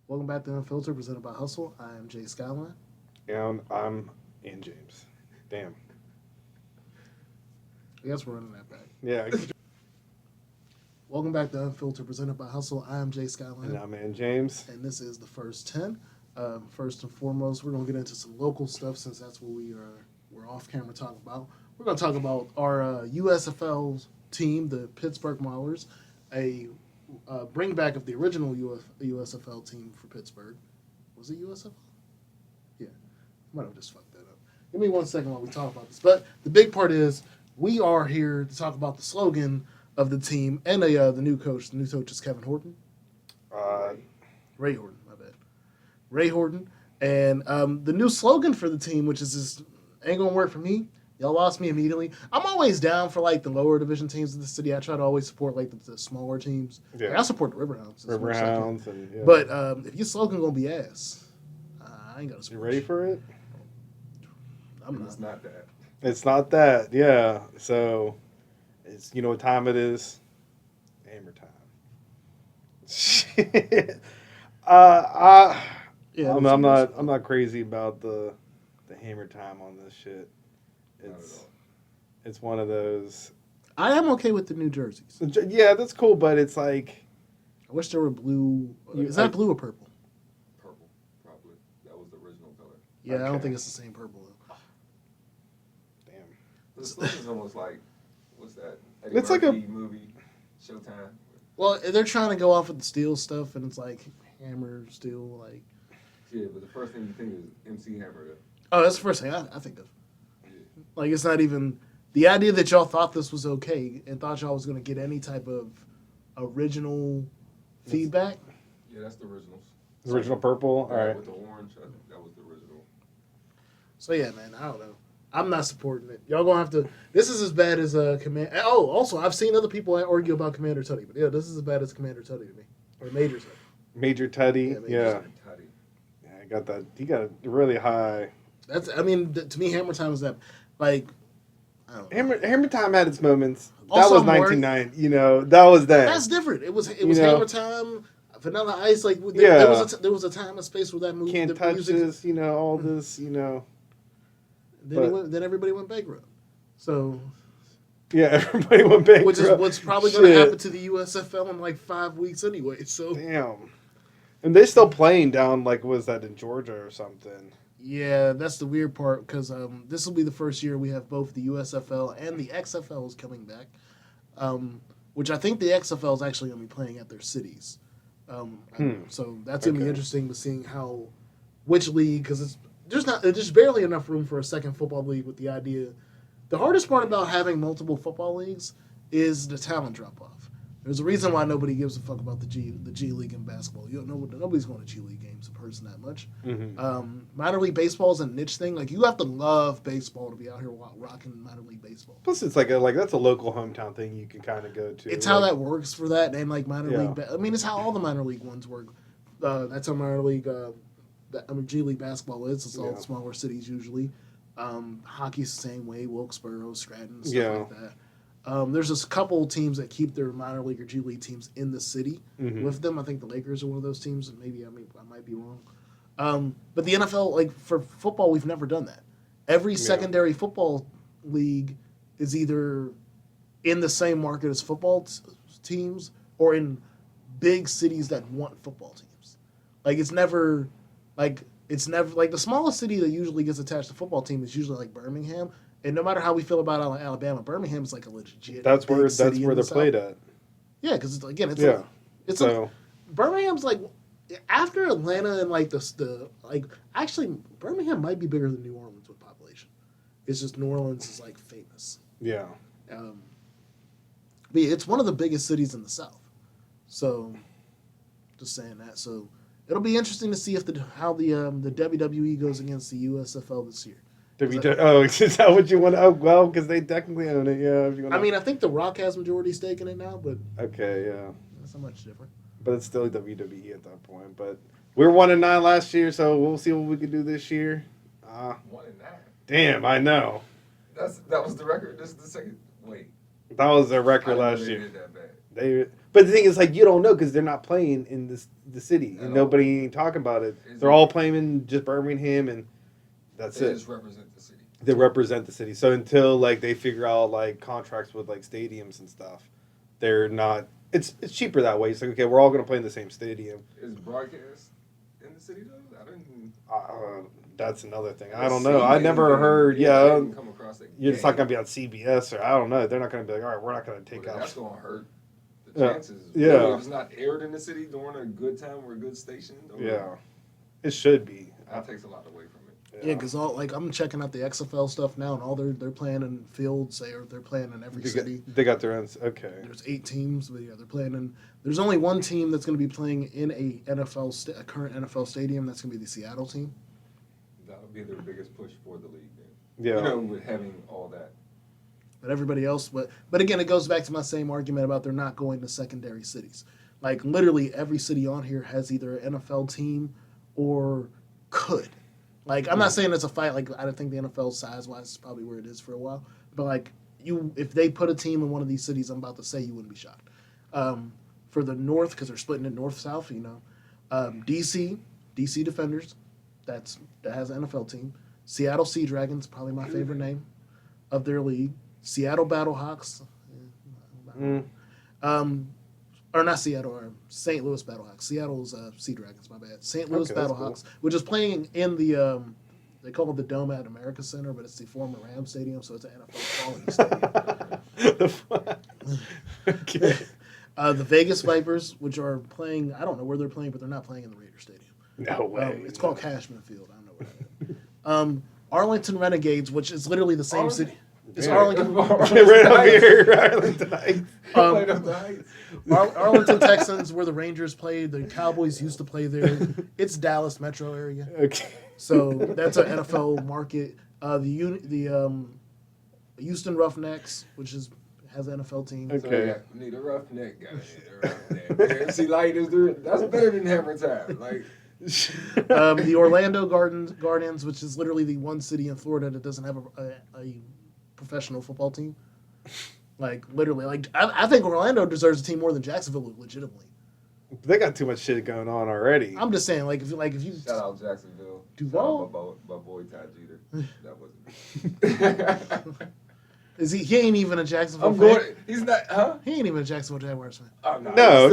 Welcome back to UnFiltered, presented by Hustle. I am Jay Skyline. And I'm Ian James. Damn. I guess we're running that back. Yeah. Welcome back to UnFiltered, presented by Hustle. I am Jay Skyline. And I'm Ian James. And this is the first 10. First and foremost, we're going to get into some local stuff since that's what we're off camera talking about. We're going to talk about our USFL team, the Pittsburgh Maulers, a bring back of the original USFL team for Pittsburgh. Was it USFL? Yeah. I might have just fucked that up. Give me 1 second while we talk about this. But the big part is we are here to talk about the slogan of the team and the new coach. The new coach is Kevin Horton. Ray Horton, my bad. Ray Horton. And the new slogan for the team, which is just ain't gonna work for me. Y'all lost me immediately. I'm always down for like the lower division teams of the city. I try to always support like the smaller teams. Yeah. Like, I support the Riverhounds. Riverhounds. And, yeah. But if your slogan gonna be ass, I ain't gonna support you ready for it? I'm not. It's not that. It's not that. Yeah. So, it's you know what time it is? Hammer time. Shit. I'm not crazy about the hammer time on this shit. It's one of those. I am okay with the New Jerseys. Yeah, that's cool, but it's like I wish there were blue. Is that blue or purple? Purple, probably. That was the original color. Yeah, I don't Okay. think it's the same purple though. damn. The slogan's almost like, what's that? Eddie It's like a- Murphy movie, Showtime. Well, they're trying to go off with the steel stuff, and it's like hammer, steel, like. Yeah, but the first thing you think is MC Hammer. Oh, that's the first thing I think of. Yeah. Like, it's not even the idea that y'all thought this was okay and thought y'all was going to get any type of original feedback. Yeah, that's the originals. Original purple. All right. With the orange, I think that was the original. So yeah, man, I don't know. I'm not supporting it. Y'all gonna have to. This is as bad as Command. Oh, also, I've seen other people argue about Commander Tutty, but yeah, this is as bad as Commander Tutty to me, or Major Tutty. Major Teddy. Yeah, Major Yeah. Tutty. Yeah, I got that. He got a really high. That's. I mean, to me, Hammer Time is that. Like, I don't know. Hammer Time had its moments. Also, That was I'm worried- 1990. You know, that was that. That's different. It was You know? Hammer Time, Vanilla Ice. Like Yeah. there was a time and space where that movie. Can't the touch music- this. You know, all this. You know. Then everybody went bankrupt. So, Yeah, everybody went bankrupt. which is what's probably going to Shit. happen to the USFL in like 5 weeks anyway. So, Damn. And they're still playing down, like, was that in Georgia or something? yeah, that's the weird part because this will be the first year we have both the USFL and the XFL is coming back, which I think the XFL is actually going to be playing at their cities. So that's going to be Okay. interesting to seeing which league, because there's barely enough room for a second football league with the idea. The hardest part about having multiple football leagues is the talent drop off. There's a reason why nobody gives a fuck about the G League in basketball. You don't know nobody's going to G League games in person that much. Mm-hmm. Minor league baseball is a niche thing. Like you have to love baseball to be out here rocking minor league baseball. Plus, it's like that's a local hometown thing you can kind of go to. It's how that works for that, and like minor Yeah. league. I mean, it's how all the minor league ones work. That's how minor league. G League basketball is. It's all Yeah. smaller cities usually. Hockey's the same way. Wilkesboro, Scranton, stuff Yeah. like that. There's just a couple teams that keep their minor league or G League teams in the city Mhm. with them. I think the Lakers are one of those teams, and maybe I might be wrong. But the NFL, like for football, we've never done that. Every secondary football league is either in the same market as football teams or in big cities that want football teams. It's never like the smallest city that usually gets attached to football team is usually like Birmingham. And no matter how we feel about Alabama, Birmingham is like a legit. That's big where city in they're the South. played at. Yeah, because it's Yeah. so Birmingham's like after Atlanta and like actually Birmingham might be bigger than New Orleans with population. It's just New Orleans is like famous. Yeah. But yeah, it's one of the biggest cities in the South. So, just saying that. So it'll be interesting to see how the WWE goes against the USFL this year. Oh, is that what you want? Oh, well, because they technically own it. Yeah. If you wanna... I mean, I think The Rock has majority stake in it now, but Okay, yeah. that's not much different. But it's still WWE at that point. But we were 1-9 last year, so we'll see what we can do this year. 1-9. Damn, I know. That was the record. This is the second. Wait. That was their record I didn't know last they year. did that bad. But the thing is, like, you don't know because they're not playing in the city, and At all. nobody ain't talking about it. Is They're it- all playing in just Birmingham, and that's They it. just represent the city. They represent the city. So until like they figure out like contracts with like stadiums and stuff, they're not. It's cheaper that way. It's like, okay, we're all gonna play in the same stadium. Is broadcast in the city though? I didn't. That's another thing. I don't know. I never heard. I Yeah, didn't come across that. it's not gonna be on CBS or I don't know. They're not gonna be like, all right, we're not gonna take That's out. gonna hurt the Yeah. chances. Yeah. Really, if it's not aired in the city during a good time or a good station. Yeah, it should be. That takes a lot away from it. Yeah, because I'm checking out the XFL stuff now, and all they're playing in fields. They're playing in every city. They got their own. Okay. There's 8 teams, but yeah, they're playing in. There's only one team that's going to be playing in a current NFL stadium. That's going to be the Seattle team. That'll be their biggest push for the league. Then. Yeah. You know, with having all that. But everybody else, but again, it goes back to my same argument about they're not going to secondary cities. Like literally every city on here has either an NFL team or could. Like I'm not saying it's a fight. Like I don't think the NFL size wise is probably where it is for a while. But like if they put a team in one of these cities, I'm about to say you wouldn't be shocked. For the North, because they're splitting it north south, DC Defenders, that has an NFL team. Seattle Sea Dragons, probably my favorite name of their league. Seattle Battlehawks, or not Seattle, or St. Louis Battlehawks. Seattle's Sea Dragons, my bad. St. Louis Okay, that's Battlehawks, which is playing in the they call it the Dome at America Center, but it's the former Rams Stadium, so it's an NFL quality stadium. Okay. The Vegas Vipers, which are playing, I don't know where they're playing, but they're not playing in the Raider Stadium. No way. It's called Cashman Field. I don't know where that is. Arlington Renegades, which is literally the same city. It's Yeah. Arlington. Right up here, Arlington Heights. Right up the heights. Arlington Texans, where the Rangers play. The Cowboys used to play there. It's Dallas metro area. Okay. So that's an NFL market. The Houston Roughnecks, which has an NFL team. Okay. So, yeah, need a roughneck guy. A roughneck. AFC Light is that's better than Hammer Time. Like The Orlando Guardians, which is literally the one city in Florida that doesn't have a professional football team. Like literally, like I think Orlando deserves a team more than Jacksonville, legitimately. They got too much shit going on already. I'm just saying, like if you shout out Jacksonville. Duval? Shout out my boy Ty Jeter. That wasn't. is he ain't even a Jacksonville I'm fan. going. He's not. Huh? He ain't even a Jacksonville Jaguars fan. Oh,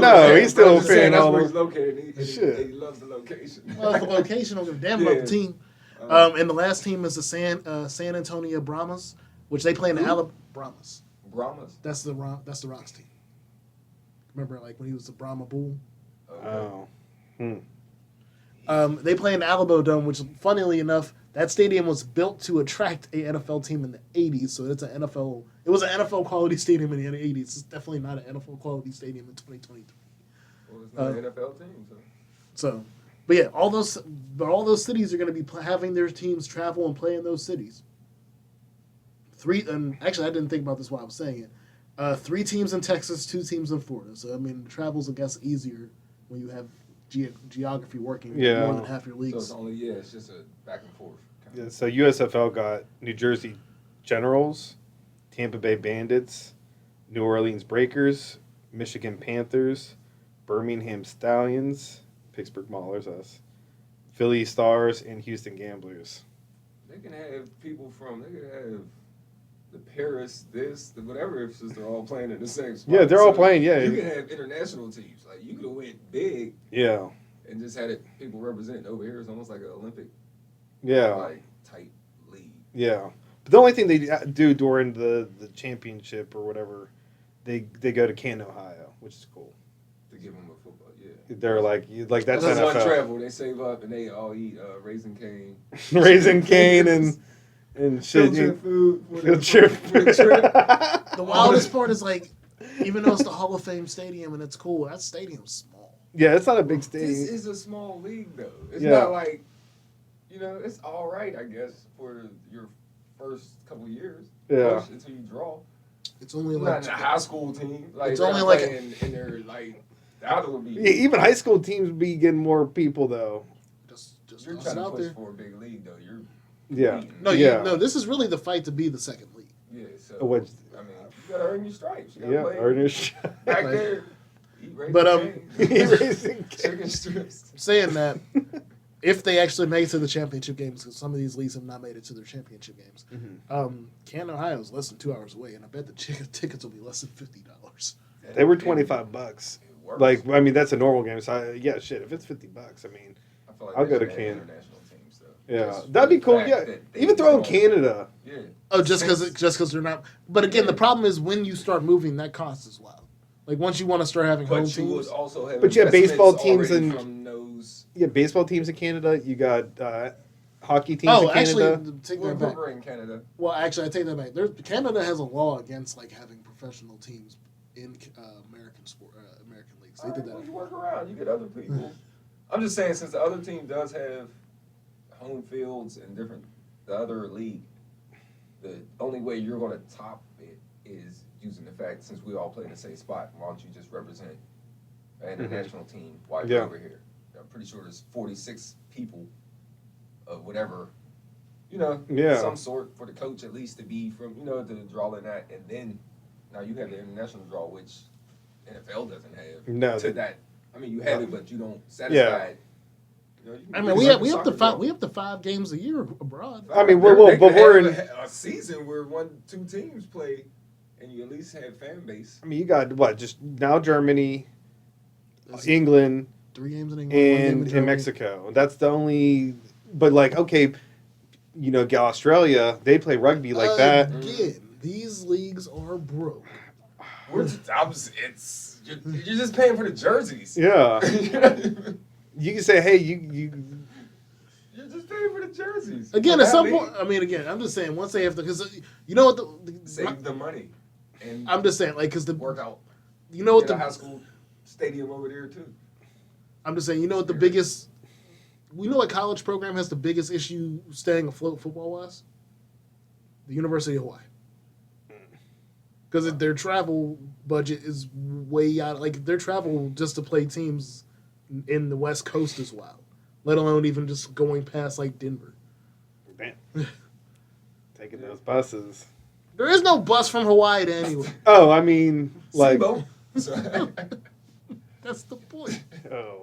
No, he's still I'm just saying paying that's all where the- he's located. He Shit. he loves the location. Well, the location don't give a damn about the team. And the last team is the San Antonio Brahmas, which they play in the Alabama Brahmas. Brahmas. That's the Rock's team. Remember, like when he was the Brahma Bull. Oh. They play in the Alamo Dome, which, funnily enough, that stadium was built to attract a NFL team in the '80s. So it's an NFL. It was an NFL quality stadium in the '80s. It's definitely not an NFL quality stadium in 2023. Well, it's not an NFL team, so. So, but yeah, all those cities are going to be having their teams travel and play in those cities. And actually, I didn't think about this while I was saying it. 3 teams in Texas, 2 teams in Florida. So I mean, travel's I guess easier when you have geography working Yeah. more than half your So leagues. it's only it's just a back and forth. Yeah, so USFL got New Jersey Generals, Tampa Bay Bandits, New Orleans Breakers, Michigan Panthers, Birmingham Stallions, Pittsburgh Maulers, us, Philly Stars, and Houston Gamblers. They can have people from. They can have the Paris, the whatever. If they're all playing in the same spot. Yeah, they're all playing. Yeah, You can have international teams. Like you could have went big yeah, and just had it people representing over here. It's almost like an Olympic. yeah, Like type league. yeah. But the only thing they do during the championship or whatever, they go to Canton, Ohio, which is cool. To give them a football, yeah. They're like that's That's one NFL. travel. They save up and they all eat Raisin Cane. Raising Cane and shit. Field trip food. For Field the trip. for the trip. The wildest part is like, even though it's the Hall of Fame stadium and it's cool, that stadium's small. Yeah, it's not a big This stadium. is a small league, though. It's Yeah. not like, it's all right, I guess, for your first couple years. Yeah. Push until you draw. It's only Not like in a high school team. Like, It's they're only not like playing in their, like, the other would be. Yeah, even high school teams be getting more people though. just You're toss trying it to out push there. for a big league, though. You're Yeah. competing. No, Yeah. this is really the fight to be the second league. Yeah, so, Which- I mean, you got to earn your stripes. You got to Yeah, play earners. back there. But chicken strips. saying that, if they actually make it to the championship games, because some of these leagues have not made it to their championship games, Canton, Ohio is less than 2 hours away, and I bet the tickets will be less than $50. They were $25. Like, I mean, that's a normal game. So yeah, shit. If it's $50, I mean, I feel like I'll they go to should have Canada. international teams, though. Yeah, Just that'd be for the cool. fact Yeah, that they even throw in don't- Canada. Yeah. Oh, just because they're not. But again, the problem is when you start moving, that cost as well. Like once you want to start having home But you would teams. also have But you have baseball investments teams already and- from those. Yeah, baseball teams in Canada. You got hockey teams Oh, in Canada. actually, take We're that back. in Canada. Well, actually, I take that back. Canada has a law against like having professional teams in American leagues. They did Well, that. you work around. You get other people. I'm just saying, since the other team does have home fields and the other league, the only way you're going to top it is using the fact, since we all play in the same spot, why don't you just represent an international team while you're over here? I'm pretty sure there's 46 people of whatever, some sort for the coach at least to be from, to draw in that. And then now you have the international draw, which NFL doesn't have. No, that. I mean, you have it, but you don't satisfy it. I mean, we have up to 5 games a year abroad. I mean, They but could we're have in. a season where 1-2 teams play, and you at least have fan base. I mean, you got what? Just now Germany, England, 3 games in England, 1 game and Germany. Mexico. That's the only. But like, okay, Australia, they play rugby like that. Again, these leagues are broke. You're just paying for the jerseys. Yeah, you can say, hey, you. You're just paying for the jerseys. Again, For at that some league, point, I mean, again, I'm just saying once they have to, because you know what save the money and I'm just saying, like, because work out. you know what Get a the high school stadium over there too. I'm just saying, you know what the biggest, we know what college program has the biggest issue staying afloat football wise? The University of Hawaii. Because their travel budget is way out. Like their travel just to play teams in the West Coast is wild. Let alone even just going past like Denver. Damn. Taking those buses. There is no bus from Hawaii to anywhere. Oh, I mean, like. Seaboat. That's the point. Oh